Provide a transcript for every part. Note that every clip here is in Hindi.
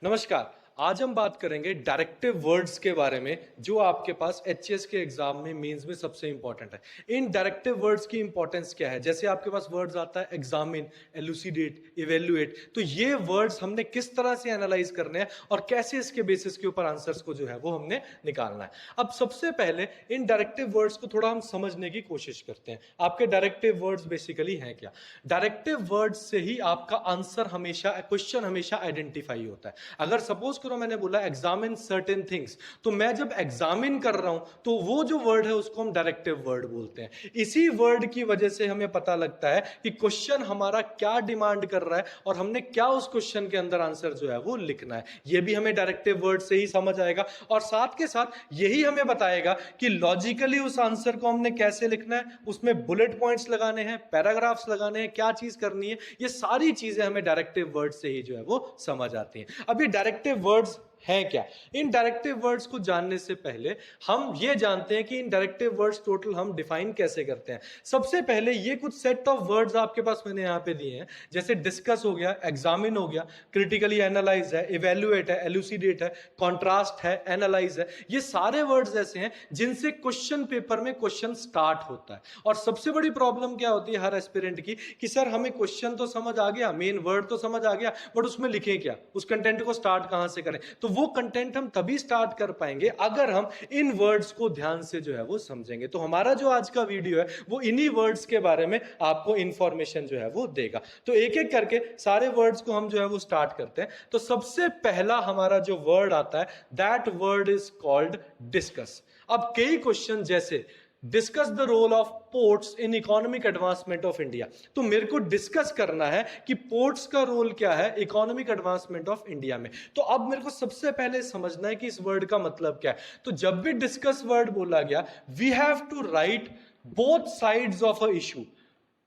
नमस्कार। आज हम बात करेंगे डायरेक्टिव वर्ड्स के बारे में जो आपके पास एचएस के एग्जाम में मेंस में सबसे इंपॉर्टेंट है। इन डायरेक्टिव वर्ड्स की इंपॉर्टेंस क्या है? जैसे आपके पास वर्ड्स आता है एग्जामिन, एलुसिडेट, इवेल्युएट, तो ये वर्ड्स हमने किस तरह से एनालाइज करने हैं और कैसे इसके बेसिस के ऊपर आंसर्स को जो है वो हमने निकालना है। अब सबसे पहले इन डायरेक्टिव वर्ड्स को थोड़ा हम समझने की कोशिश करते हैं। आपके डायरेक्टिव वर्ड्स बेसिकली हैं क्या? डायरेक्टिव वर्ड्स से ही आपका आंसर हमेशा, क्वेश्चन हमेशा आइडेंटिफाई होता है। अगर सपोज करो मैंने बोला एग्जामिन सर्टेन थिंग्स, तो मैं जब एग्जामिन कर रहा हूं तो वो जो वर्ड है उसको हम डायरेक्टिव वर्ड बोलते हैं। इसी वर्ड की वजह से हमें पता लगता है कि क्वेश्चन हमारा क्या डिमांड कर रहा है और हमने क्या उस क्वेश्चन के अंदर आंसर जो है वो लिखना है। ये भी हमें डायरेक्टिव वर्ड से ही समझ आएगा और साथ के साथ यही हमें बताएगा कि लॉजिकली उस आंसर को हमने कैसे लिखना है, उसमें बुलेट पॉइंट्स लगाने हैं, पैराग्राफ्स लगाने हैं, क्या चीज करनी है। ये सारी चीजें हमें डायरेक्टिव वर्ड से ही जो है वो समझ आती हैं। अब ये डायरेक्टिव वर्ड्स है क्या? इन डायरेक्टिव वर्ड्स को जानने से पहले हम ये जानते हैं कि इन डायरेक्टिव वर्ड्स टोटल हम डिफाइन कैसे करते हैं। सबसे पहले ये कुछ सेट ऑफ वर्ड्स आपके पास मैंने यहां पे दिए हैं, जैसे डिस्कस हो गया, एग्जामिन हो गया, क्रिटिकली एनालाइज है, इवेल्युएट है, एलुसिडेट है, कॉन्ट्रास्ट है, एनालाइज है। ये सारे वर्ड्स ऐसे हैं जिनसे क्वेश्चन पेपर में क्वेश्चन स्टार्ट होता है। और सबसे बड़ी प्रॉब्लम क्या होती है हर एस्पिरेंट की कि सर हमें क्वेश्चन तो समझ आ गया, मेन वर्ड तो समझ आ गया, बट उसमें लिखें क्या, उस कंटेंट को स्टार्ट कहां से करें। तो वो कंटेंट हम तभी स्टार्ट कर पाएंगे अगर हम इन वर्ड्स को ध्यान से जो है वो समझेंगे। तो हमारा जो आज का वीडियो है वो इन्हीं वर्ड्स के बारे में आपको इंफॉर्मेशन जो है वो देगा। तो एक एक करके सारे वर्ड्स को हम जो है वो स्टार्ट करते हैं। तो सबसे पहला हमारा जो वर्ड आता है, that word is called discuss. अब कई क्वेश्चन जैसे discuss the role of ports in economic advancement of India, तो मेरे को डिस्कस करना है कि पोर्ट्स का रोल क्या है इकोनॉमिक एडवांसमेंट ऑफ इंडिया में। तो अब मेरे को सबसे पहले समझना है कि इस वर्ड का मतलब क्या है। तो जब भी डिस्कस वर्ड बोला गया, we have to write both sides of a issue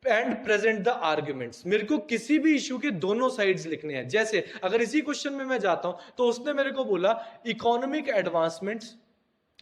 and present the arguments. मेरे को किसी भी इशू के दोनों साइड्स लिखने हैं। जैसे अगर इसी क्वेश्चन में मैं जाता हूं तो उसने मेरे को बोला economic advancements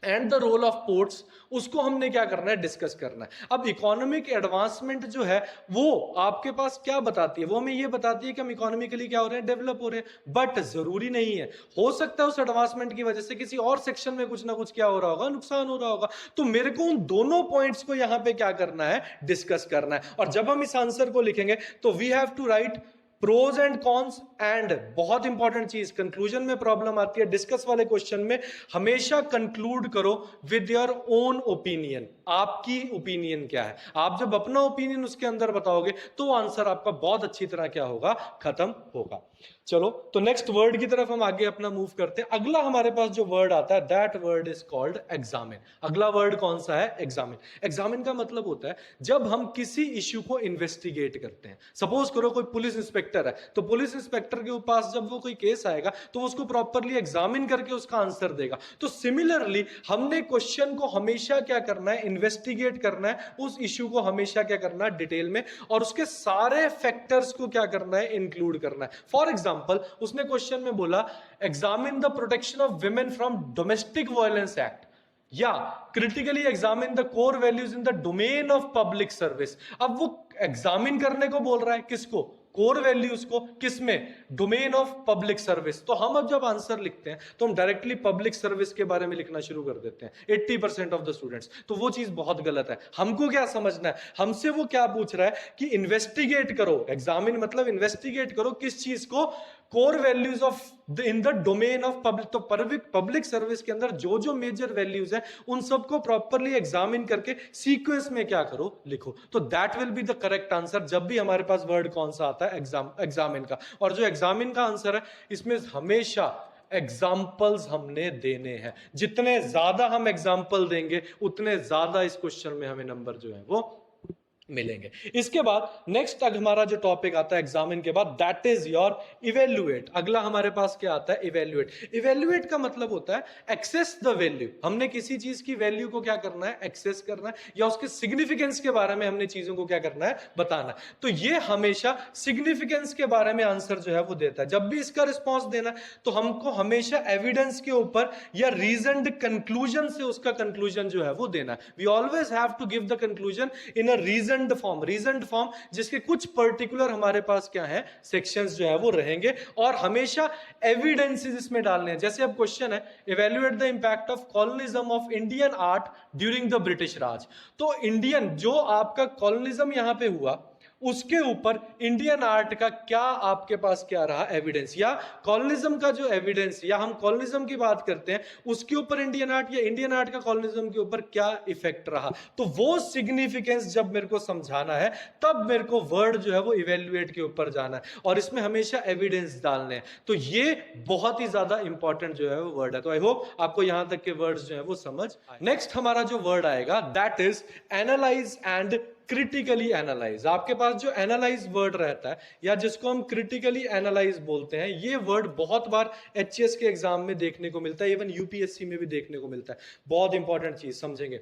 and the role of ports, उसको हमने क्या करना है, डिस्कस करना है। अब इकोनॉमिक एडवांसमेंट जो है वो आपके पास क्या बताती है, वो हमें ये बताती है कि हम इकोनॉमिकली क्या हो रहे हैं, डेवलप हो रहे हैं। बट जरूरी नहीं है, हो सकता है उस एडवांसमेंट की वजह से किसी और सेक्शन में कुछ ना कुछ क्या हो रहा होगा, नुकसान हो रहा होगा। तो मेरे को उन दोनों पॉइंट्स को यहां पे क्या करना है, डिस्कस करना है। और जब हम इस आंसर को लिखेंगे तो we have to write pros and cons and, बहुत इंपॉर्टेंट चीज, कंक्लूजन में प्रॉब्लम आती है डिस्कस वाले क्वेश्चन में, हमेशा कंक्लूड करो विद योर ओन ओपिनियन। आपकी ओपिनियन क्या है, आप जब अपना ओपिनियन उसके अंदर बताओगे तो आंसर आपका बहुत अच्छी तरह क्या होगा, खत्म होगा। चलो तो नेक्स्ट वर्ड की तरफ हम आगे अपना मूव करते हैं। अगला हमारे पास जो वर्ड आता है, that word is called examine. अगला वर्ड कौन सा है, एग्जामिन। एग्जामिन का मतलब होता है जब हम किसी इश्यू को इन्वेस्टिगेट करते हैं। सपोज करो कोई पुलिस इंस्पेक्टर है, तो पुलिस इंस्पेक्टर के पास जब वो कोई केस आएगा तो उसको प्रॉपरली एग्जामिन करके उसका आंसर देगा। तो सिमिलरली हमने क्वेश्चन को हमेशा क्या करना है, इन्वेस्टिगेट करना है, उस इश्यू को हमेशा क्या करना है, डिटेल में, और उसके सारे फैक्टर्स को क्या करना है, इंक्लूड करना है। फॉर एग्जाम्पल उसने क्वेश्चन में बोला examine the protection of women from domestic violence act, या critically examine the core values in the domain of public service. अब वो एग्जामिन करने को बोल रहा है, किसको, कोर वैल्यूज को, किसमें, डोमेन ऑफ पब्लिक सर्विस। तो हम अब जब आंसर लिखते हैं तो हम डायरेक्टली पब्लिक सर्विस के बारे में लिखना शुरू कर देते हैं 80% ऑफ द स्टूडेंट्स। तो वो चीज बहुत गलत है। हमको क्या समझना है, हमसे वो क्या पूछ रहा है कि इन्वेस्टिगेट करो, एग्जामिन मतलब इन्वेस्टिगेट करो किस चीज को, core values of in the domain of public. तो पब्लिक सर्विस के अंदर जो जो मेजर वैल्यूज हैं उन सबको प्रॉपरली एग्जामिन करके सीक्वेंस में क्या करो, लिखो। तो that will be the correct answer जब भी हमारे पास वर्ड कौन सा आता है, एग्जामिन का। और जो एग्जामिन का आंसर है इसमें हमेशा एग्जाम्पल्स हमने देने हैं। जितने ज्यादा हम एग्जाम्पल देंगे उतने ज्यादा इस क्वेश्चन में हमें नंबर जो है वो मिलेंगे। इसके बाद नेक्स्ट हमारा जो टॉपिक आता है एग्जामिन के बाद, दैट इज योर इवेल्युएट। अगला हमारे पास क्या आता है, इवेल्युएट। इवेल्युएट का मतलब होता है एक्सेस द वैल्यू। हमने किसी चीज की वैल्यू को क्या करना है, एक्सेस करना है, या उसके सिग्निफिकेंस के बारे में हमने चीजों को क्या करना है, बताना है। तो ये हमेशा सिग्निफिकेंस के बारे में आंसर जो है वो देता है। जब भी इसका रिस्पॉन्स देना है तो हमको हमेशा एविडेंस के ऊपर या रीजनड कंक्लूजन से उसका कंक्लूजन जो है वो देना है। We always have to give the conclusion in a reason reasoned form जिसके कुछ पर्टिकुलर हमारे पास क्या है, सेक्शंस जो है वो रहेंगे, और हमेशा एविडेंसेस इसमें डालने हैं। जैसे अब क्वेश्चन है, evaluate the impact of colonialism of Indian art during the British Raj. तो इंडियन जो आपका कॉलोनिज्म यहां पे हुआ, उसके ऊपर इंडियन आर्ट का क्या आपके पास क्या रहा एविडेंस, या कॉलोनिज्म का जो एविडेंस, या हम कॉलोनिज्म की बात करते हैं उसके ऊपर इंडियन आर्ट, या इंडियन आर्ट का कॉलोनिज्म के ऊपर क्या इफेक्ट रहा। तो वो सिग्निफिकेंस जब मेरे को समझाना है, तब मेरे को वर्ड जो है वो इवेल्युएट के ऊपर जाना है, और इसमें हमेशा एविडेंस डालने हैं। तो ये बहुत ही ज्यादा इंपॉर्टेंट जो है वो वर्ड है। तो आई होप आपको यहां तक के वर्ड्स जो है वो समझ। नेक्स्ट हमारा जो वर्ड आएगा that is analyse and critically analyse. आपके पास जो एनालाइज वर्ड रहता है, या जिसको हम क्रिटिकली एनालाइज बोलते हैं, ये वर्ड बहुत बार एचएस के एग्जाम में देखने को मिलता है, इवन यूपीएससी में भी देखने को मिलता है। बहुत इंपॉर्टेंट चीज समझेंगे।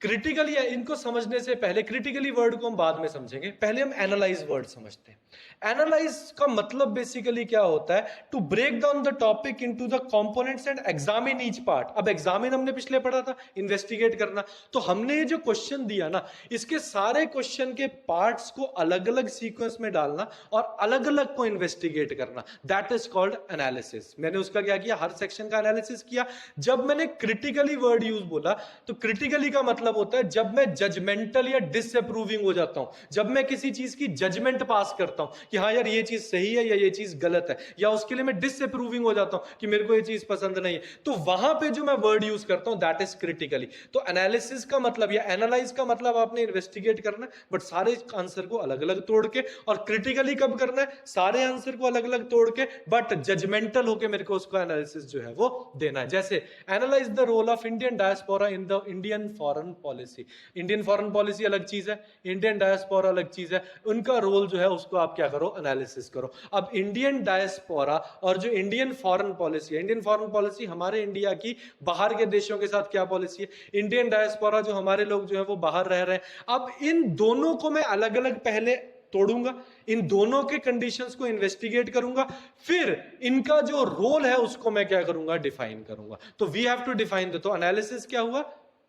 क्रिटिकली, इनको समझने से पहले, क्रिटिकली वर्ड को हम बाद में समझेंगे, पहले हम एनालाइज वर्ड समझते हैं। एनालाइज का मतलब बेसिकली क्या होता है, to break down the topic into the components and examine each part. अब एग्जामिन हमने पिछले पढ़ा था, इन्वेस्टिगेट करना। तो हमने ये जो क्वेश्चन दिया ना, इसके सारे क्वेश्चन के पार्ट्स को अलग अलग सीक्वेंस में डालना और अलग अलग को इन्वेस्टिगेट करना, दैट इज कॉल्ड एनालिसिस। मैंने उसका क्या किया, हर सेक्शन का एनालिसिस किया। जब मैंने क्रिटिकली वर्ड यूज बोला, तो क्रिटिकली का मतलब होता है जब मैं जजमेंटल या डिसअप्रूविंग हो जाता हूं, जब मैं किसी चीज की जजमेंट पास करता हूं कि हाँ यार ये चीज सही है या ये चीज गलत है, या उसके लिए मैं डिसअप्रूविंग हो जाता हूं कि मेरे को ये चीज पसंद नहीं है, तो वहां पे जो मैं वर्ड यूज करता हूं दैट इज क्रिटिकली। तो एनालिसिस का मतलब या एनालाइज का मतलब आपने इन्वेस्टिगेट करना है, बट सारे आंसर को अलग अलग तोड़ के। और क्रिटिकली कब करना है, सारे आंसर को अलग अलग तोड़ के, बट जजमेंटल होके मेरे को उसको एनालिसिस जो है वो देना है। जैसे analyse the role of Indian diaspora in the Indian foreign policy. Indian foreign policy अलग चीज है, इंडियन डायस्पोरा अलग चीज है, उनका रोल जो है उसको आप क्या करो, एनालिसिस करो। अब इंडियन डायस्पोरा और जो इंडियन फॉरेन पॉलिसी है, इंडियन फॉरेन पॉलिसी हमारे इंडिया की बाहर के देशों के साथ क्या पॉलिसी है, इंडियन डायस्पोरा जो हमारे लोग जो है वो बाहर रह रहे हैं। अब इन दोनों को मैं अलग अलग पहले तोड़ूंगा, इन दोनों के कंडीशंस को इन्वेस्टिगेट करूंगा, फिर इनका जो रोल है उसको मैं क्या करूंगा, डिफाइन करूंगा। तो वी हैव टू डिफाइन। तो एनालिसिस क्या हुआ,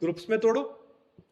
ग्रुप्स में तोड़ो,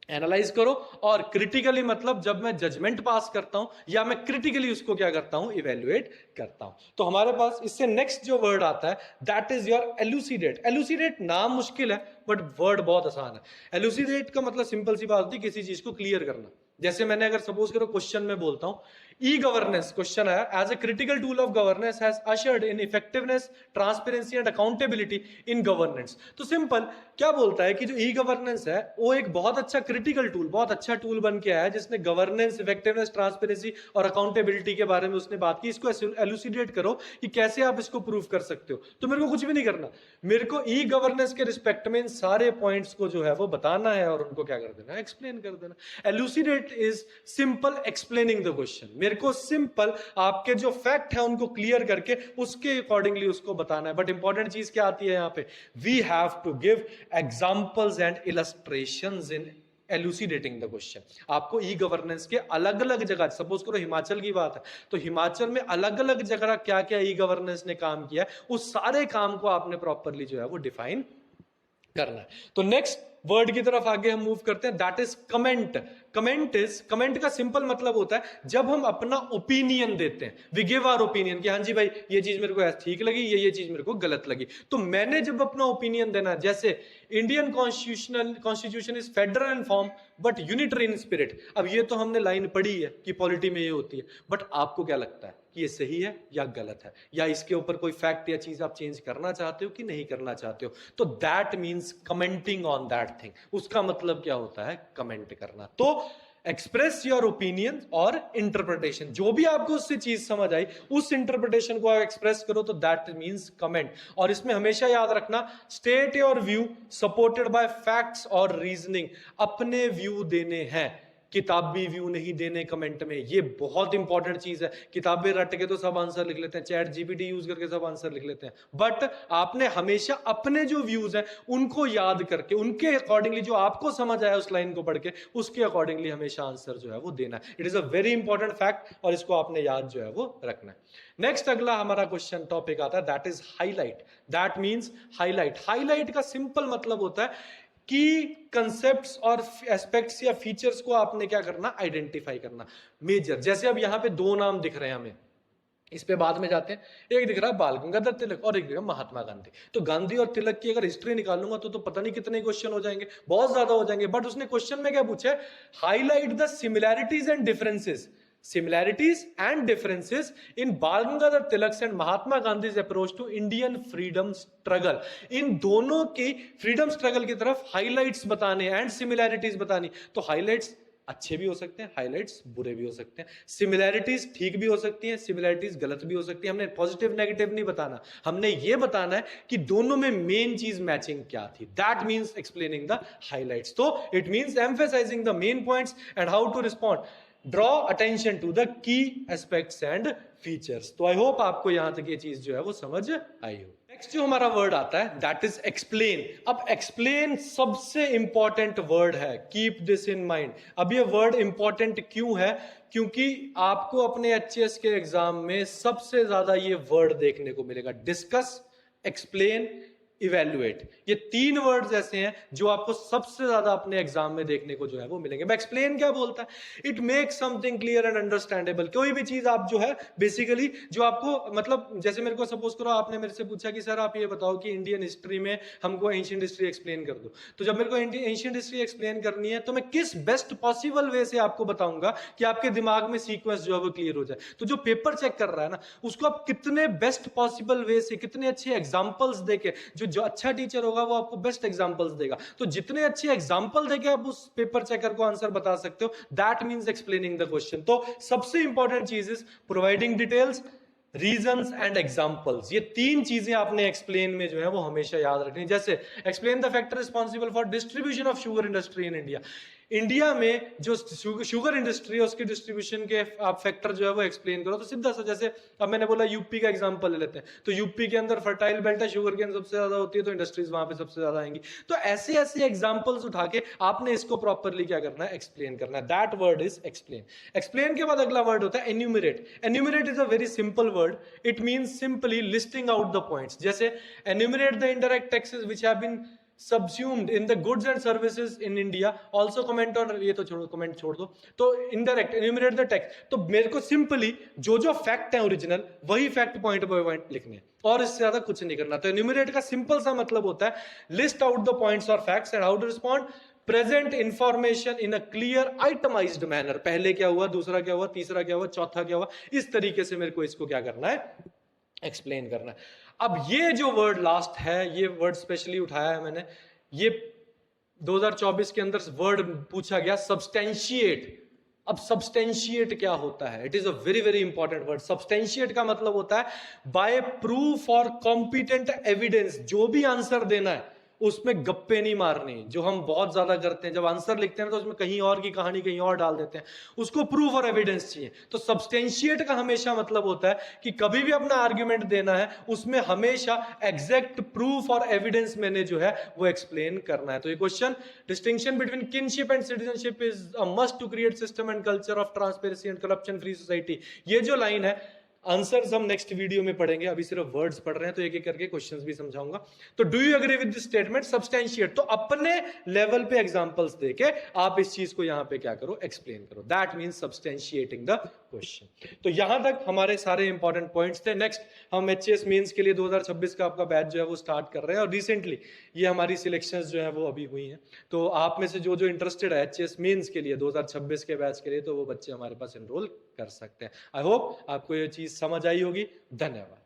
एनालाइज करो, और क्रिटिकली मतलब जब मैं जजमेंट पास करता हूं या मैं क्रिटिकली उसको क्या करता हूं, इवेल्युएट करता हूं। तो हमारे पास इससे नेक्स्ट जो वर्ड आता है that is your elucidate. Elucidate नाम मुश्किल है बट वर्ड बहुत आसान है। एलुसिडेट का मतलब सिंपल सी बात होती है, किसी चीज को क्लियर करना। जैसे मैंने अगर सपोज करो क्वेश्चन में बोलता हूं, ई गवर्नेंस क्वेश्चन है, as a critical tool of governance has ushered in effectiveness, transparency and accountability in governance. तो सिंपल क्या बोलता है कि जो ई गवर्नेंस है वो एक बहुत अच्छा क्रिटिकल टूल, बहुत अच्छा टूल बन के आया है, जिसने गवर्नेंस, इफेक्टिवनेस, ट्रांसपेरेंसी और अकाउंटेबिलिटी के बारे में उसने बात की। इसको एलुसिडेट करो कि कैसे आप इसको प्रूव कर सकते हो। तो मेरे को कुछ भी नहीं करना, मेरे को ई गवर्नेंस के रिस्पेक्ट में इन सारे पॉइंट्स को जो है वो बताना है और उनको क्या कर देना, एक्सप्लेन कर देना। Elucidate is simple explaining the question. मेरे को सिंपल आपके जो फैक्ट है उनको क्लियर करके उसके अकॉर्डिंगली उसको बताना है। बट इंपॉर्टेंट चीज क्या आती है यहाँ पे, we have to give examples and illustrations in elucidating the question. आपको ई गवर्नेंस के अलग अलग जगह, सपोज करो हिमाचल की बात है, तो हिमाचल में अलग अलग जगह क्या क्या ई गवर्नेंस ने काम किया, उस सारे काम को आपने प्रॉपरली जो है वो डिफाइन करना है। तो नेक्स्ट वर्ड की तरफ आगे हम मूव करते हैं, दैट इज कमेंट। कमेंट का सिंपल मतलब होता है जब हम अपना ओपिनियन देते हैं, वी गिव आवर ओपिनियन कि हाँ जी भाई ये चीज मेरे को ठीक लगी, ये चीज मेरे को गलत लगी। तो मैंने जब अपना ओपिनियन देना, जैसे Indian constitution is federal in form but unitary in spirit. अब ये तो हमने लाइन पढ़ी है कि पॉलिटी में ये होती है, बट आपको क्या लगता है कि ये सही है या गलत है, या इसके ऊपर कोई फैक्ट या चीज आप चेंज करना चाहते हो कि नहीं करना चाहते हो? तो that means commenting on that thing. उसका मतलब क्या होता है, कमेंट करना। तो एक्सप्रेस योर ओपिनियन और इंटरप्रिटेशन, जो भी आपको उससे चीज समझ आई उस इंटरप्रिटेशन को आप एक्सप्रेस करो, तो दैट मींस कमेंट। और इसमें हमेशा याद रखना, state your view supported by facts और रीजनिंग। अपने व्यू देने हैं, किताबी व्यू नहीं देने कमेंट में। ये बहुत इंपॉर्टेंट चीज है। किताबें रट के तो सब आंसर लिख लेते हैं, चैट जीपीटी यूज करके सब आंसर लिख लेते हैं, बट आपने हमेशा अपने जो व्यूज हैं उनको याद करके, उनके अकॉर्डिंगली जो आपको समझ आया उस लाइन को पढ़ के, उसके अकॉर्डिंगली हमेशा आंसर जो है वो देना है। It is a very important fact और इसको आपने याद जो है वो रखना है। नेक्स्ट अगला हमारा क्वेश्चन टॉपिक आता है, that is highlight. That means highlight. Highlight का सिंपल मतलब होता है की कंसेप्ट्स और एस्पेक्ट्स या फीचर्स को आपने क्या करना, आइडेंटिफाई करना। मेजर, जैसे अब यहां पे दो नाम दिख रहे हैं हमें, इस पे बाद में जाते हैं। एक दिख रहा है बाल गंगाधर तिलक और एक दिख रहा है महात्मा गांधी। तो गांधी और तिलक की अगर हिस्ट्री निकालूंगा तो पता नहीं कितने क्वेश्चन हो जाएंगे, बहुत ज्यादा हो जाएंगे। बट उसने क्वेश्चन में क्या पूछा है, highlight the similarities and differences, similarities and differences in Bal Gangadhar Tilak's and Mahatma Gandhi's approach to Indian freedom struggle। इन दोनों की फ्रीडम स्ट्रगल की तरफ हाइलाइट्स बताने एंड सिमिलैरिटीज बतानी। तो हाइलाइट्स अच्छे भी हो सकते हैं, हाइलाइट्स बुरे भी हो सकते हैं, सिमिलैरिटीज ठीक भी हो सकती हैं, सिमिलैरिटीज गलत भी हो सकती है। हमने पॉजिटिव नेगेटिव नहीं बताना, हमने ये बताना है कि दोनों में मेन चीज मैचिंग क्या थी। That means explaining the highlights. तो it means emphasizing the main points and how to respond, draw attention to the key aspects and features. तो आई होप आपको यहां तक ये चीज जो है वो समझ आई हो। नेक्स्ट जो हमारा वर्ड आता है दैट इज एक्सप्लेन। अब एक्सप्लेन सबसे इंपॉर्टेंट वर्ड है, कीप दिस इन माइंड। अब ये वर्ड इंपॉर्टेंट क्यों है, क्योंकि आपको अपने एचएस के एग्जाम में सबसे ज्यादा ये वर्ड देखने को मिलेगा, डिस्कस, एक्सप्लेन, इवेल्युएट। ये तीन वर्ड्स ऐसे हैं जो आपको सबसे ज्यादा अपने एग्जाम में देखने को जो है वो मिलेंगे। मैं एक्सप्लेन क्या बोलता है, it make something clear and understandable. कोई भी चीज आप जो है बेसिकली जो आपको, मतलब जैसे मेरे को सपोज करो आपने मेरे से पूछा कि सर आप ये बताओ कि इंडियन हिस्ट्री में हमको एंशिएंट हिस्ट्री एक्सप्लेन कर दो। तो जब मेरे को एंशिएंट हिस्ट्री एक्सप्लेन करनी है तो मैं किस बेस्ट पॉसिबल वे से आपको बताऊंगा कि आपके दिमाग में सीक्वेंस जो है वो क्लियर हो जाए। तो जो पेपर चेक कर रहा है ना, उसको आप कितने बेस्ट पॉसिबल वे से, कितने अच्छे एग्जाम्पल्स देके, जो अच्छा टीचर होगा वो आपको बेस्ट एग्जांपल्स देगा। तो जितने अच्छे एग्जांपल देके आप उस पेपर चेकर को आंसर बता सकते हो, that means explaining the question. तो सबसे इंपॉर्टेंट चीज is providing details, reasons and examples. ये तीन चीजें आपने एक्सप्लेन में जो है वो हमेशा याद रखनी। जैसे explain the factor responsible for distribution of sugar industry in India. India में जो शुगर इंडस्ट्री है उसकी डिस्ट्रीब्यूशन के आप फैक्टर जो है वो एक्सप्लेन करो। तो सीधा सा, जैसे अब मैंने बोला यूपी का एग्जांपल ले लेते हैं, तो यूपी के अंदर फर्टाइल बेल्ट है, शुगर केन सबसे ज्यादा होती है, तो इंडस्ट्रीज वहां पे सबसे ज्यादा आएंगी। तो ऐसे ऐसे एग्जांपल्स उठा के आपने इसको प्रॉपरली क्या करना है, एक्सप्लेन करना है। That word is explain. Explain के बाद अगला वर्ड होता है enumerate. Enumerate is a very simple word, it means simply listing out the points. जैसे enumerate the indirect taxes which have been subsumed in the goods and services in India, also comment on, ये तो छोड़ो, कमेंट छोड़ दो। तो इनडायरेक्ट एन्यूमरेट द टैक्स, तो मेरे को सिंपली जो जो फैक्ट है ओरिजिनल वही फैक्ट पॉइंट बाय पॉइंट लिखने हैं और इससे ज्यादा कुछ नहीं करना। तो एन्यूमरेट का सिंपल सा मतलब होता है लिस्ट आउट द पॉइंट्स और facts and how to respond, present information in a clear itemised manner. पहले क्या हुआ, दूसरा क्या हुआ, तीसरा क्या हुआ, चौथा क्या हुआ, इस तरीके से मेरे को इसको क्या करना है, एक्सप्लेन करना है। अब ये जो वर्ड लास्ट है, ये वर्ड स्पेशली उठाया है मैंने, ये 2024 के अंदर वर्ड पूछा गया सब्सटेंशिएट। अब सब्सटेंशिएट क्या होता है, it is a very very important word. Substantiate का मतलब होता है बाय प्रूफ और कॉम्पिटेंट एविडेंस। जो भी आंसर देना है उसमें गप्पे नहीं मारने, जो हम बहुत ज्यादा करते हैं। जब आंसर लिखते हैं तो उसमें कहीं और की कहानी कहीं और डाल देते हैं, उसको प्रूफ और एविडेंस चाहिए। तो सब्सटेंशिएट का हमेशा मतलब होता है कि कभी भी अपना आर्ग्यूमेंट देना है उसमें हमेशा एग्जैक्ट प्रूफ और एविडेंस मैंने जो है वो एक्सप्लेन करना है। तो ये question, distinction between kinship and citizenship is a must to create system and culture of transparency and corruption free society. ये जो लाइन है, आंसर्स हम नेक्स्ट वीडियो में पढ़ेंगे, अभी सिर्फ वर्ड्स पढ़ रहे हैं तो एक एक करके क्वेश्चंस भी समझाऊंगा। तो do you agree with this statement, substantiate. तो अपने लेवल पे एग्जांपल्स देके आप इस चीज को यहां पे क्या करो, एक्सप्लेन करो। That means substantiating the question. तो यहां तक हमारे सारे इंपॉर्टेंट पॉइंट्स थे। नेक्स्ट हम एचएस मेंस के लिए 2026 का आपका बैच जो है वो स्टार्ट कर रहे हैं और रिसेंटली ये हमारी सिलेक्शंस जो है वो अभी हुई हैं। तो आप में से जो जो इंटरेस्टेड है एचएस मेंस के लिए 2026 के बैच के लिए, तो वो बच्चे हमारे पास एनरोल कर सकते हैं। आई होप आपको ये चीज समझ आई होगी। धन्यवाद।